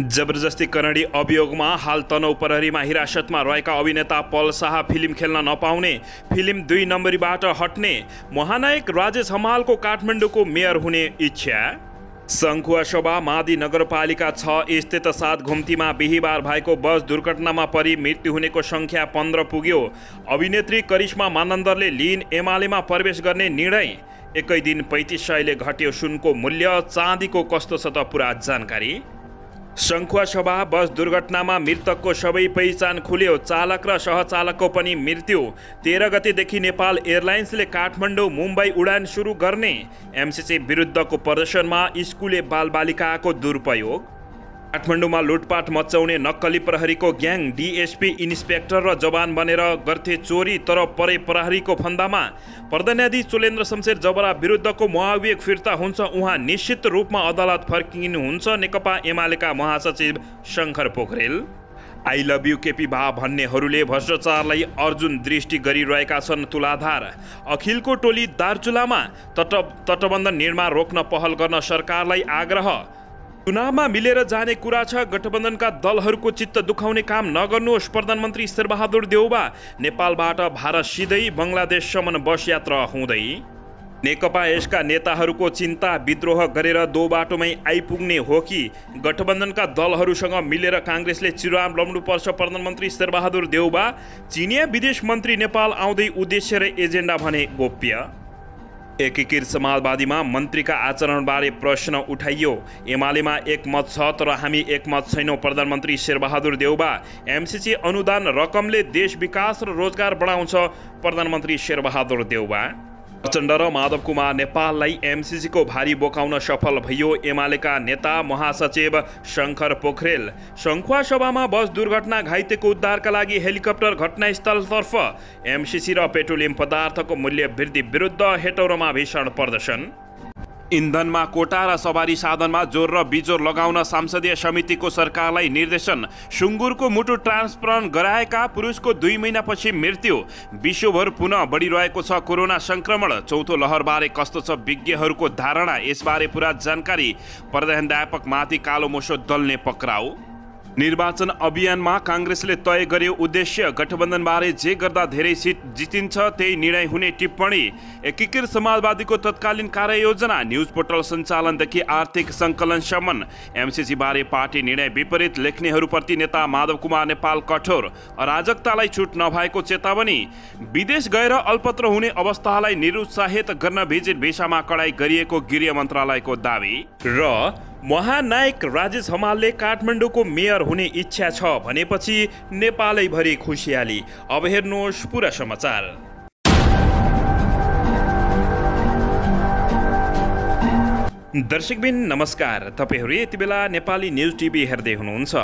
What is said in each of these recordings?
जबरजस्ती करणी अभियोगमा हाल तनहुँ प्रहरीमा हिरासतमा रहेका अभिनेता पल शाह फिल्म खेल्न नपाउने, फिल्म 2 नम्बरीबाट हट्ने, महानायक राजेश हमालको काठमाडौँको मेयर हुने इच्छा। सङ्खुवासभा मादी नगरपालिका 6 स्थित 7 घुम्तीमा बिहिबार भएको बस दुर्घटनामा परि मृत्यु हुनेको सङ्ख्या 15 पुग्यो। अभिनेत्री करिश्मा मानन्दरले लिन एमालेमा प्रवेश गर्ने निर्णय। एकै दिन 3500ले घट्यो सुनको मूल्य, चाँदीको कस्तो छ त पुरा जानकारी। सङ्खुवासभा बस दुर्घटनामा मृतकको सबै पहिचान खुल्यो, चालक र सहचालकको पनि मृत्यु। 13 गतेदेखि नेपाल एयरलाइन्सले काठमाडौँ मुम्बई उडान सुरु गर्ने। एमसिसी विरुद्धको प्रदर्शनमा स्कुले बालबालिकाको दुरुपयोग। काठमाडौँमा लुटपाट मचाउने नक्कली प्रहरीको ग्याङ, डिएसपी इन्सपेक्टर र जवान बनेर गर्थे चोरी, तर परे प्रहरीको फन्दामा। प्रधान्याधीश चोलेन्द्र शमशेर जबरा विरुद्धको महाभियोग फिर्ता हुन्छ, उहाँ निश्चित रूपमा अदालत फर्किनुहुन्छ। नेकपा एमालेका महासचिव Shankar Pokharel. I love you KP भा भन्नेहरूले भ्रष्टाचारलाई अर्जुन दृष्टि गरिरहेका छन् तुलाधार। अखिलको टोली दार्चुलामा, तटबन्ध निर्माण रोक्न पहल गर्न सरकारलाई आग्रह। चुनावमा मिलेर जाने कुरा छ, गठबन्धनका दलहरूको चित्त दुखाउने काम नगर्नुहोस्, प्रधानमन्त्री शेरबहादुर देउबा। नेपालबाट भारत सिधै बङ्गलादेशसम्म बस यात्रा हुँदै। नेकपा यसका नेताहरूको चिन्ता, विद्रोह गरेर दो बाटोमै आइपुग्ने हो कि गठबन्धनका दलहरूसँग मिलेर काङ्ग्रेसले चुनाव लड्नुपर्छ, प्रधानमन्त्री शेरबहादुर देउबा। चिनिया विदेश मन्त्री नेपाल आउँदै उद्देश्य र एजेन्डा भने गोप्य। एकीकृत समाजवादीमा मन्त्रीका आचरणबारे प्रश्न उठाइयो। एमालेमा एकमत छ तर हामी एकमत छैनौँ, प्रधानमन्त्री शेरबहादुर देउबा। एमसिसी अनुदान रकमले देश विकास र रोजगार बढाउँछ, प्रधानमन्त्री शेरबहादुर देउबा। प्रचण्ड र माधव कुमार नेपाललाई एमसिसीको भारी बोकाउन सफल भयो, एमालेका नेता महासचिव शङ्कर पोखरेल। सङ्खुवासभामा बस दुर्घटना घाइतेको उद्धारका लागि हेलिकप्टर घटनास्थलतर्फ। एमसिसी र पेट्रोलियम पदार्थको मूल्य वृद्धि विरुद्ध हेटौरोमा भीषण प्रदर्शन। इन्धनमा कोटा र सवारी साधनमा जोर र बिजोर लगाउन संसदीय समितिको सरकारलाई निर्देशन। सुँगुरको मुटु ट्रान्सप्लान्ट गराएका पुरुषको 2 महिनापछि मृत्यु। विश्वभर पुनः बढिरहेको छ कोरोना सङ्क्रमण। चौथो लहरबारे कस्तो छ विज्ञहरूको धारणा, यसबारे पुरा जानकारी। प्रधानाध्यापक माथि कालो मोसो दल्ने पक्राउ। निर्वाचन अभियानमा काङ्ग्रेसले तय गर्यो उद्देश्य, गठबन्धनबारे जे गर्दा धेरै सिट जितिन्छ त्यही निर्णय हुने टिप्पणी। एकीकृत समाजवादीको तत्कालीन कार्ययोजना, न्युज पोर्टल सञ्चालनदेखि आर्थिक सङ्कलनसम्म। एमसिसी बारे पार्टी निर्णय विपरीत लेख्नेहरूप्रति नेता माधव कुमार नेपाल कठोर। अराजकतालाई छुट नभएको चेतावनी। विदेश गएर अल्पत्र हुने अवस्थालाई निरुत्साहित गर्न भिजिट भिसामा कडाई गरिएको गृह मन्त्रालयको दावी। र महानायक राजेश हमालले काठमाडौँको मेयर हुने इच्छा छ भनेपछि नेपालैभरि खुसियाली। अब हेर्नुहोस् पुरा समाचार। दर्शकबिन नमस्कार, तपाईँहरू यति बेला नेपाली न्युज टिभी हेर्दै हुनुहुन्छ।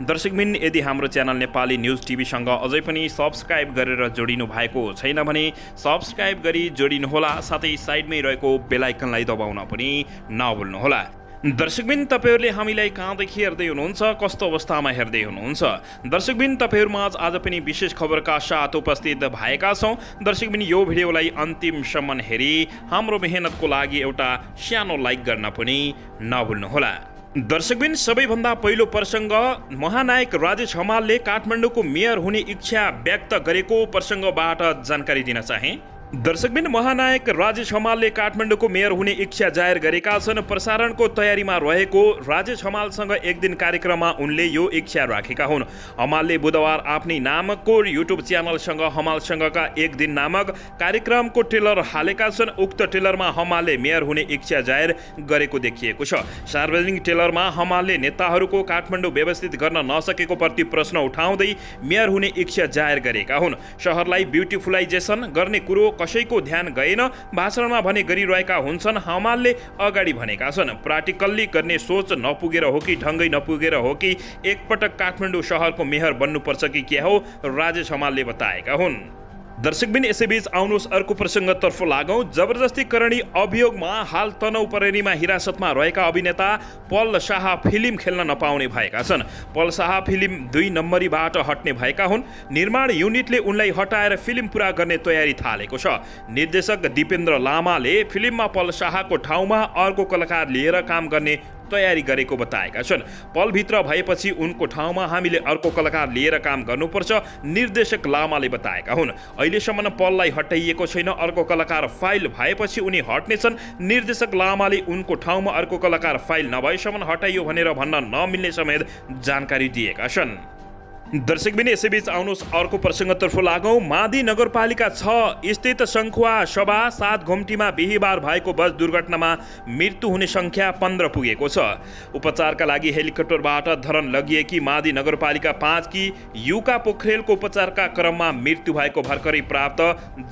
दर्शकबिन, यदि हाम्रो च्यानल नेपाली न्युज टिभीसँग अझै पनि सब्सक्राइब गरेर जोडिनु भएको छैन भने सब्सक्राइब गरी जोडिनुहोला, साथै साइडमै रहेको बेल आइकनलाई दबाउन पनि नभुल्नुहोला। दर्शकबिन, तपाईँहरूले हामीलाई कहाँदेखि हेर्दै हुनुहुन्छ, कस्तो अवस्थामा हेर्दै हुनुहुन्छ? दर्शकबिन, तपाईँहरूमा आज पनि विशेष खबरका साथ उपस्थित भएका छौँ। दर्शकबिन, यो भिडियोलाई अन्तिमसम्म हेरी हाम्रो मेहनतको लागि एउटा सानो लाइक गर्न पनि नभुल्नुहोला। दर्शकबिन, सबैभन्दा पहिलो प्रसङ्ग, महानायक राजेश हमालले काठमाडौँको मेयर हुने इच्छा व्यक्त गरेको प्रसङ्गबाट जानकारी दिन चाहे। दर्शकबिन, महानायक राजेश हमालले काठमाडौँको मेयर हुने इच्छा जाहेर गरेका छन्। प्रसारणको तयारीमा रहेको राजेश हमालसँग एक दिन कार्यक्रममा उनले यो इच्छा राखेका हुन्। हमालले बुधबार आफ्नै नामको युट्युब च्यानलसँग हमालसँगका एक दिन नामक कार्यक्रमको ट्रेलर हालेका छन्। उक्त ट्रेलरमा हमालले मेयर हुने इच्छा जाहेर गरेको देखिएको छ। सार्वजनिक ट्रेलरमा हमालले नेताहरूको काठमाडौँ व्यवस्थित गर्न नसकेको प्रति प्रश्न उठाउँदै मेयर हुने इच्छा जाहेर गरेका हुन्। सहरलाई ब्युटिफुलाइजेसन गर्ने कुरो कसैको ध्यान गएन, भाषणमा भने गरिरहेका हुन्छन्। हमालले अगाडि भनेका छन्, प्र्याक्टिकल्ली गर्ने सोच नपुगेर हो कि ढङ्गै नपुगेर हो कि एकपटक काठमाडौँ सहरको मेयर बन्नुपर्छ कि क्या हो, राजेश हमालले बताएका हुन्। दर्शकबिन, यसैबीच आउनुहोस् अर्को प्रसङ्गतर्फ लागौँ। जबरजस्ती करणी अभियोगमा हाल तनहुँ प्रहरीमा हिरासतमा रहेका अभिनेता पल शाह फिल्म खेल्न नपाउने भएका छन्। पल शाह फिल्म 2 नम्बरीबाट हट्ने भएका हुन्। निर्माण युनिटले उनलाई हटाएर फिल्म पुरा गर्ने तयारी थालेको छ। निर्देशक दिपेन्द्र लामाले फिल्ममा पल शाहको ठाउँमा अर्को कलाकार लिएर काम गर्ने तयारी गरेको बताएका छन्। पलभित्र भएपछि उनको ठाउँमा हामीले अर्को कलाकार लिएर काम गर्नुपर्छ, निर्देशक लामाले बताएका हुन्। अहिलेसम्म पललाई हटाइएको छैन, अर्को कलाकार फाइल भएपछि उनी हट्नेछन्। निर्देशक लामाले उनको ठाउँमा अर्को कलाकार फाइल नभएसम्म हटाइयो भनेर भन्न नमिल्ने समेत जानकारी दिएका छन्। दर्शकबिन यसैबीच आउनुहोस् अर्को प्रसङ्गतर्फ लागौँ। मादी नगरपालिका 6 स्थित सङ्खुवा सभा 7 घुम्टीमा बिहिबार भएको बस दुर्घटनामा मृत्यु हुने सङ्ख्या 15 पुगेको छ। उपचारका लागि हेलिकप्टरबाट धरन लगिएकी मादी नगरपालिका 5 की युका पोखरेलको उपचारका क्रममा मृत्यु भएको भर्खरै प्राप्त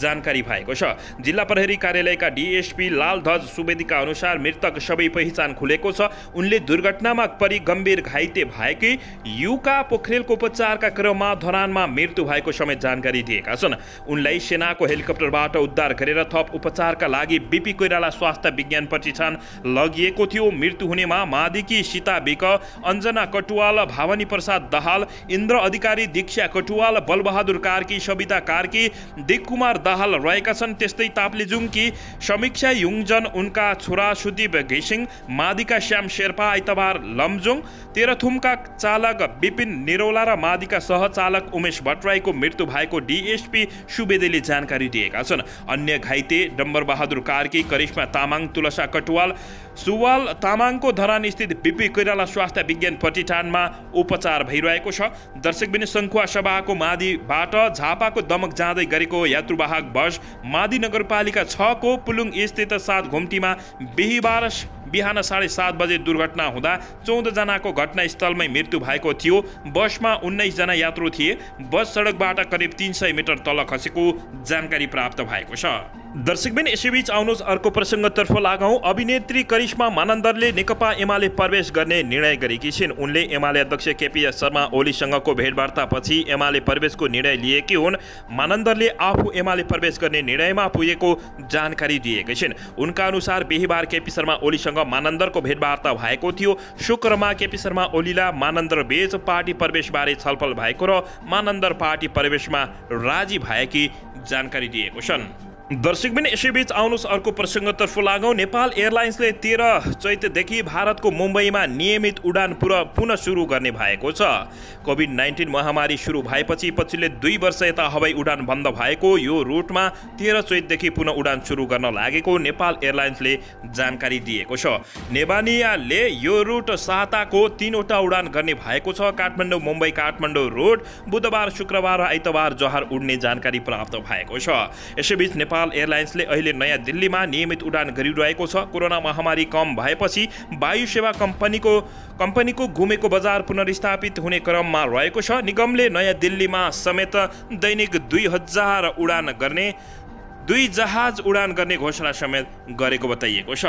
जानकारी भएको छ। जिल्ला प्रहरी कार्यालयका डीएसपी लालध्वज सुवेदीका अनुसार मृतक सबै पहिचान खुलेको छ। उनले दुर्घटनामा परि गम्भीर घाइते भएकी युका पोखरेलको उपचारका क्रममा धरानमा मृत्यु भएको समेत जानकारी दिएका छन्। उनलाई सेनाको हेलिकप्टरबाट उद्धार गरेर थप उपचारका लागि बीपी कोइराला स्वास्थ्य विज्ञान प्रतिष्ठान लगिएको थियो। मृत्यु हुनेमा मादिकी सीता विक, अञ्जना कटुवाल, भावनी प्रसाद दाहाल, इन्द्र अधिकारी, दीक्षा कटुवाल, बलबहादुर कार्की, सविता कार्की, दिककुमार दाहाल रहेका छन्। त्यस्तै ताप्लेजुङकी समीक्षा युङजन, उनका छोरा सुदीप घिसिङ, मादिका श्याम शेर्पा, आइतबार लमजुङ, तेह्रथुमका चालक विपिन निरौला र मादिका सहचालक उमेश भट्टराईको मृत्यु भएको डीएसपी सुवेदीले जानकारी दिएका छन्। अन्य घाइते डम्बर बहादुर कार्की, करिश्मा तामाङ, तुलसा कटुवाल, सुवाल तामाङको धरान स्थित बीपी कोइराला स्वास्थ्य विज्ञान प्रतिष्ठानमा उपचार भइरहेको छ। दर्शकबिन सङ्खुवा सभाको मादिबाट झापाको दमक जाँदै गरेको यात्रुवाहक बस मादी नगरपालिका 6 को पुलुङ स्थित 7 घुम्टीमा बिहिबार बिहान 7:30 बजे दुर्घटना हुँदा 14 जनाको घटनास्थलमै मृत्यु भएको थियो। बसमा 19 जना यात्रु थिए। बस सडकबाट करिब 300 मिटर तल खसेको जानकारी प्राप्त भएको छ। दर्शकबिन यसैबीच आउनुहोस् अर्को प्रसङ्गतर्फ लागौँ। अभिनेत्री करिश्मा मानन्दरले नेकपा एमाले प्रवेश गर्ने निर्णय गरेकी छिन्। उनले एमाले अध्यक्ष केपी शर्मा ओलीसँगको भेटवार्तापछि एमाले प्रवेशको निर्णय लिएकी हुन्। मानन्दरले आफू एमाले प्रवेश गर्ने निर्णयमा पुगेको जानकारी दिएकी छिन्। उनका अनुसार बिहिबार केपी शर्मा ओलीसँग मानन्दरको भेटवार्ता भएको थियो। शुक्रमा केपी शर्मा ओलीलाई मानन्दर बीच पार्टी प्रवेशबारे छलफल भएको र मानन्दर पार्टी प्रवेशमा राजी भएकी जानकारी दिएको छन्। दर्शकबिन यसैबीच आउनुहोस् अर्को प्रसङ्गतर्फ लागौँ। नेपाल एयरलाइन्सले 13 चैतदेखि भारतको मुम्बईमा नियमित उडान पुनः सुरु गर्ने भएको छ। कोभिड-19 महामारी सुरु भएपछि पछिल्लो 2 वर्ष यता हवाई उडान बन्द भएको यो रुटमा 13 चैतदेखि पुनः उडान सुरु गर्न लागेको नेपाल एयरलाइन्सले जानकारी दिएको छ। नेभानियाले यो रुट साताको 3 वटा उडान गर्ने भएको छ। काठमाडौँ मुम्बई काठमाडौँ रुट बुधबार, शुक्रबार र आइतबार जहार उड्ने जानकारी प्राप्त भएको छ। यसैबीच नेपाल एयरलाइन्सले अहिले नयाँ दिल्लीमा नियमित उडान गरिरहेको छ। कोरोना महामारी कम भएपछि वायु सेवा कम्पनीको घुमेको बजार पुनर्स्थापित हुने क्रममा रहेको छ। निगमले नयाँ दिल्लीमा समेत दैनिक 2000 जहाज उडान गर्ने घोषणा समेत गरेको बताइएको छ।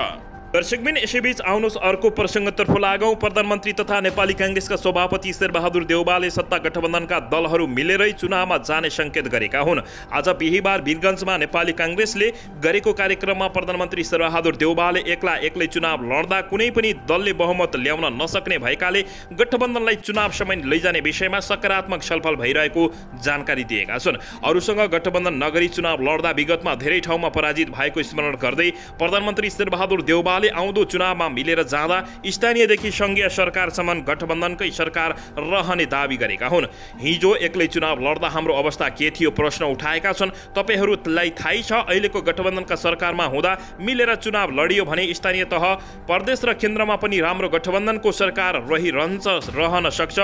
दर्शकबिन यसैबीच आउनुहोस् अर्को प्रसङ्गतर्फ लागौँ। प्रधानमन्त्री तथा नेपाली काङ्ग्रेसका सभापति शेरबहादुर देउवाले सत्ता गठबन्धनका दलहरू मिलेरै चुनावमा जाने सङ्केत गरेका हुन्। आज बिहिबार वीरगञ्जमा नेपाली काङ्ग्रेसले गरेको कार्यक्रममा प्रधानमन्त्री शेरबहादुर देउवाले एक्लै चुनाव लड्दा कुनै पनि दलले बहुमत ल्याउन नसक्ने भएकाले गठबन्धनलाई चुनाव समय लैजाने विषयमा सकारात्मक छलफल भइरहेको जानकारी दिएका छन्। अरूसँग गठबन्धन नगरी चुनाव लड्दा विगतमा धेरै ठाउँमा पराजित भएको स्मरण गर्दै प्रधानमन्त्री शेरबहादुर देउवाले आउँदो चुनावमा मिलेर जाँदा स्थानीयदेखि सङ्घीय सरकारसम्म गठबन्धनकै सरकार रहने दावी गरेका हुन्। हिजो एक्लै चुनाव लड्दा हाम्रो अवस्था के थियो प्रश्न उठाएका छन्। तपाईँहरूलाई थाहै छ अहिलेको गठबन्धनका सरकारमा हुँदा मिलेर चुनाव लडियो भने स्थानीय तह, प्रदेश र केन्द्रमा पनि राम्रो गठबन्धनको सरकार रहन सक्छ,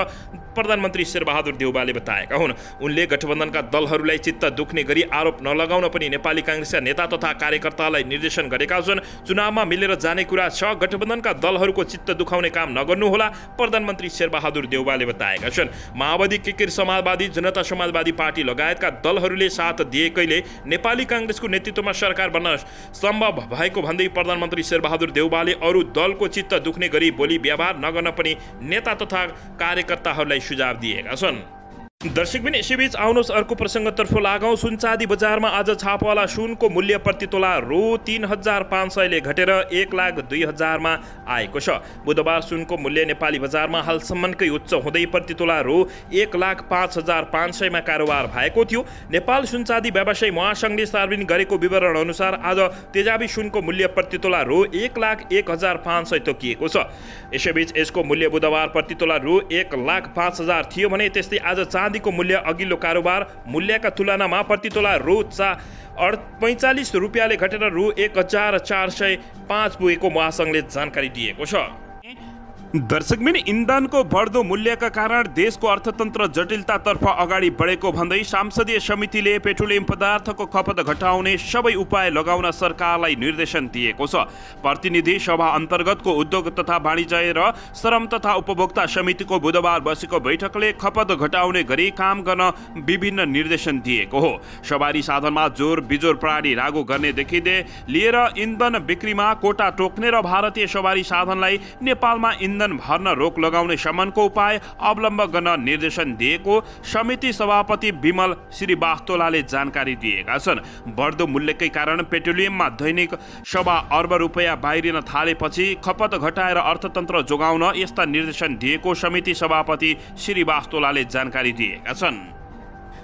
प्रधानमन्त्री शेरबहादुर देउवाले बताएका हुन्। उनले गठबन्धनका दलहरूलाई चित्त दुख्ने गरी आरोप नलगाउन पनि नेपाली काङ्ग्रेसका नेता तथा कार्यकर्तालाई निर्देशन गरेका छन्। चुनावमा मिलेर जाने कुरा छ, गठबन्धनका दलहरूको चित्त दुखाउने काम नगर्नुहोला, प्रधानमन्त्री शेरबहादुर देउवाले बताएका छन्। माओवादी, केकेर समाजवादी, जनता समाजवादी पार्टी लगायतका दलहरूले साथ दिएकैले नेपाली काङ्ग्रेसको नेतृत्वमा सरकार बन्न सम्भव भएको भन्दै प्रधानमन्त्री शेरबहादुर देउवाले अरू दलको चित्त दुख्ने गरी बोली व्यवहार नगर्न पनि नेता तथा कार्यकर्ताहरूलाई सुझाव दिएका छन्। दर्शकबिन यसैबीच आउनुहोस् अर्को प्रसङ्गतर्फ लागौँ। सुनचाँदी बजारमा आज छापावाला सुनको मूल्य प्रति तोला रु 3,500ले घटेर 1,02,000मा आएको छ। बुधबार सुनको मूल्य नेपाली बजारमा हालसम्मकै उच्च हुँदै प्रति तोला रु 1,05,500मा कारोबार भएको थियो। नेपाल सुनचाँदी व्यवसायी महासङ्घले सार्वजनिक गरेको विवरण अनुसार आज तेजाबी सुनको मूल्य प्रति तोला रु 1,01,500 तोकिएको छ। यसैबीच यसको मूल्य बुधबार प्रति तोला रु 1,05,000 थियो भने त्यस्तै आज चाँदीको मूल्य अघिल्लो कारोबार मूल्यका तुलनामा प्रति तोला रु 45 रुपियाँले घटेर रु 1,405 पुगेको महासङ्घले जानकारी दिएको छ। दर्शकबिन इन्धनको बढ्दो मूल्यका कारण देशको अर्थतन्त्र जटिलतातर्फ अगाडि बढेको भन्दै संसदीय समितिले पेट्रोलियम पदार्थको खपत घटाउने सबै उपाय लगाउन सरकारलाई निर्देशन दिएको छ। प्रतिनिधि सभा अन्तर्गतको उद्योग तथा वाणिज्य र श्रम तथा उपभोक्ता समितिको बुधबार बसेको बैठकले खपत घटाउने गरी काम गर्न विभिन्न निर्देशन दिएको हो। सवारी साधनमा जोर बिजोर प्रणाली लागू गर्नेदेखि लिएर इन्धन बिक्रीमा कोटा टोक्ने र भारतीय सवारी साधनलाई नेपालमा इन्धन भर्न रोक लगाउने सम्मको उपाय अवलम्बन गर्न निर्देशन दिएको समिति सभापति विमल श्रीवास्तोलाले जानकारी दिएका छन्। बढ्दो मूल्यकै कारण पेट्रोलियममा दैनिक 1.25 अर्ब रुपियाँ बाहिरिन थालेपछि खपत घटाएर अर्थतन्त्र जोगाउन यस्ता निर्देशन दिएको समिति सभापति श्रीवास्तोलाले जानकारी दिएका छन्।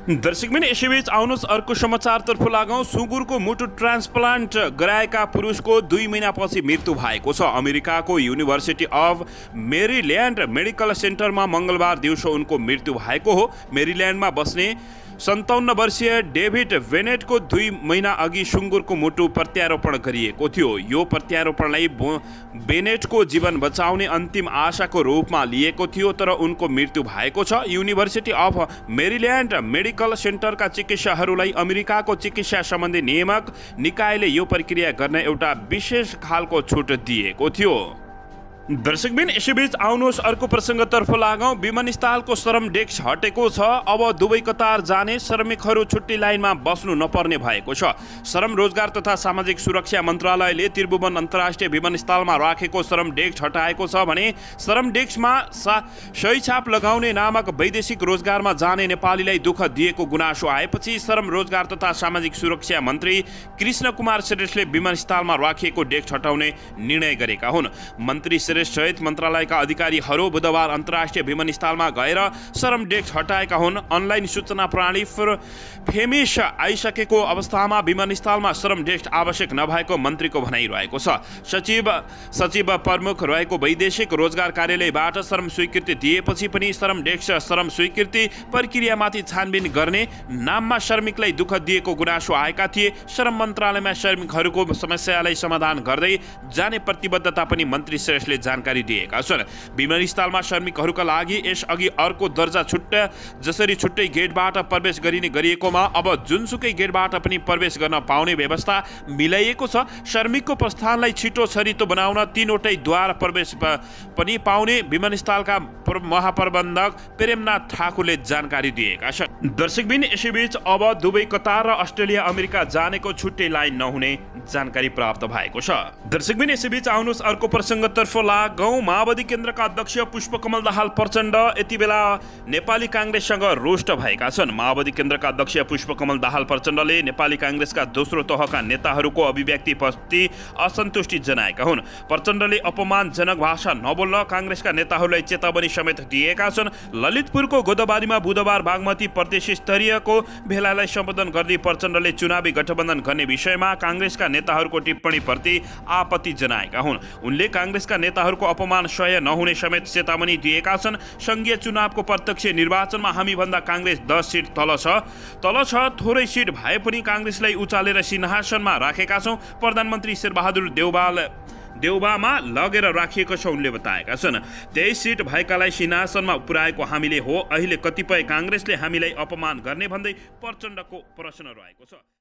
दर्शकबिन यसैबीच आउनुहोस् अर्को समाचारतर्फ लागौँ। सुँगुरको मुटु ट्रान्सप्लान्ट गराएका पुरुषको 2 महिनापछि मृत्यु भएको छ। अमेरिकाको युनिभर्सिटी अफ मेरील्यान्ड मेडिकल सेन्टरमा मङ्गलबार दिउँसो उनको मृत्यु भएको हो। मेरील्यान्डमा बस्ने 57 वर्षीय डेभिड बेनेटको 2 महिना अघि सुँगुरको मुटु प्रत्यारोपण गरिएको थियो। यो प्रत्यारोपणलाई बेनेटको जीवन बचाउने अन्तिम आशाको रूपमा लिएको थियो, तर उनको मृत्यु भएको छ। युनिभर्सिटी अफ मेरील्यान्ड मेडिकल सेन्टरका चिकित्साहरूलाई अमेरिकाको चिकित्सा सम्बन्धी नियामक निकायले यो प्रक्रिया गर्न एउटा विशेष खालको छुट दिएको थियो। दर्शकबिन यसैबीच आउनुहोस् अर्को प्रसङ्गतर्फ लागौँ। विमानस्थलको श्रम डेस्क हटेको छ। अब दुवै कतार जाने श्रमिकहरू छुट्टी लाइनमा बस्नु नपर्ने भएको छ। श्रम रोजगार तथा सामाजिक सुरक्षा मन्त्रालयले त्रिभुवन अन्तर्राष्ट्रिय विमानस्थलमा राखेको श्रम डेस्क हटाएको छ भने श्रम डेस्कमा सही छाप लगाउने नामक वैदेशिक रोजगारमा जाने नेपालीलाई दुःख दिएको गुनासो आएपछि श्रम रोजगार तथा सामाजिक सुरक्षा मन्त्री कृष्ण कुमार श्रेष्ठले विमानस्थलमा राखिएको डेस्क हटाउने निर्णय गरेका हुन्। मन्त्री सहित मन्त्रालयका अधिकारीहरू बुधबार अन्तर्राष्ट्रिय विमानस्थलमा गएर श्रम डेस्क हटाएका हुन्। अनलाइन सूचना प्रणाली फेमिस आइसकेको अवस्थामा विमानस्थलमा श्रम डेस्क आवश्यक नभएको मन्त्रीको भनाइरहेको छ। सचिव प्रमुख रहेको वैदेशिक रोजगार कार्यालयबाट श्रम स्वीकृति दिएपछि पनि श्रम डेस्क श्रम स्वीकृति प्रक्रियामाथि छानबिन गर्ने नाममा श्रमिकलाई दुःख दिएको गुनासो आएका थिए। श्रम मन्त्रालयमा श्रमिकहरूको समस्यालाई समाधान गर्दै जाने प्रतिबद्धता पनि मन्त्री श्रेष्ठले जानकारी दिएका छन्। विमानस्थलमा श्रमिकहरूका लागि यसअघि अर्को दर्जा जसरी छुट्टै गेटबाट प्रवेश गरिने गरिएकोमा अब जुनसुकै गेटबाट पनि प्रवेश गर्न पाउने व्यवस्था मिलाइएको छ। श्रमिकको प्रस्थानलाई छिटो छरितो बनाउन 3वटै द्वार प्रवेश पनि पाउने विमानस्थलका महाप्रबन्धक प्रेमनाथ ठाकुरले जानकारी दिएका छन्। दर्शकबिन यसैबीच अब दुबई कतार र अस्ट्रेलिया अमेरिका जानेको छुट्टै लाइन नहुने जानकारी प्राप्त भएको छ। दर्शकबिन यसैबीच आउनुहोस् अर्को प्रसङ्गतर्फ लागौँ। माओवादी केन्द्रका अध्यक्ष पुष्पकमल दाहाल प्रचण्ड यति बेला नेपाली काङ्ग्रेससँग रुष्ट भएका छन्। माओवादी केन्द्रका अध्यक्ष पुष्पकमल दाहाल प्रचण्डले नेपाली काङ्ग्रेसका दोस्रो तहका नेताहरूको अभिव्यक्तिप्रति असन्तुष्टि जनाएका हुन्। प्रचण्डले अपमानजनक भाषा नबोल्न काङ्ग्रेसका नेताहरूलाई चेतावनी समेत दिएका छन्। ललितपुरको गोदाबारीमा बुधबार बागमती प्रदेश स्तरीयको भेलालाई सम्बोधन गर्दै प्रचण्डले चुनावी गठबन्धन गर्ने विषयमा काङ्ग्रेसका नेताहरूको टिप्पणीप्रति आपत्ति जनाएका हुन्। उनले काङ्ग्रेसका नेताहरूको अपमान सह्य नहुने समेत चेतावनी दिएका छन्। संघीय चुनावको प्रत्यक्ष निर्वाचनमा हामीभन्दा काङ्ग्रेस 10 सिट तल छ। थोरै सिट भए पनि काङ्ग्रेसलाई उचालेर सिंहासनमा राखेका छौँ। प्रधानमन्त्री शेरबहादुर देउबामा लगेर राखिएको छ उनले बताएका छन्। 23 सिट भएकालाई सिंहासनमा पुर्याएको हामीले हो। अहिले कतिपय काङ्ग्रेसले हामीलाई अपमान गर्ने भन्दै प्रचण्डको प्रश्न रहेको छ।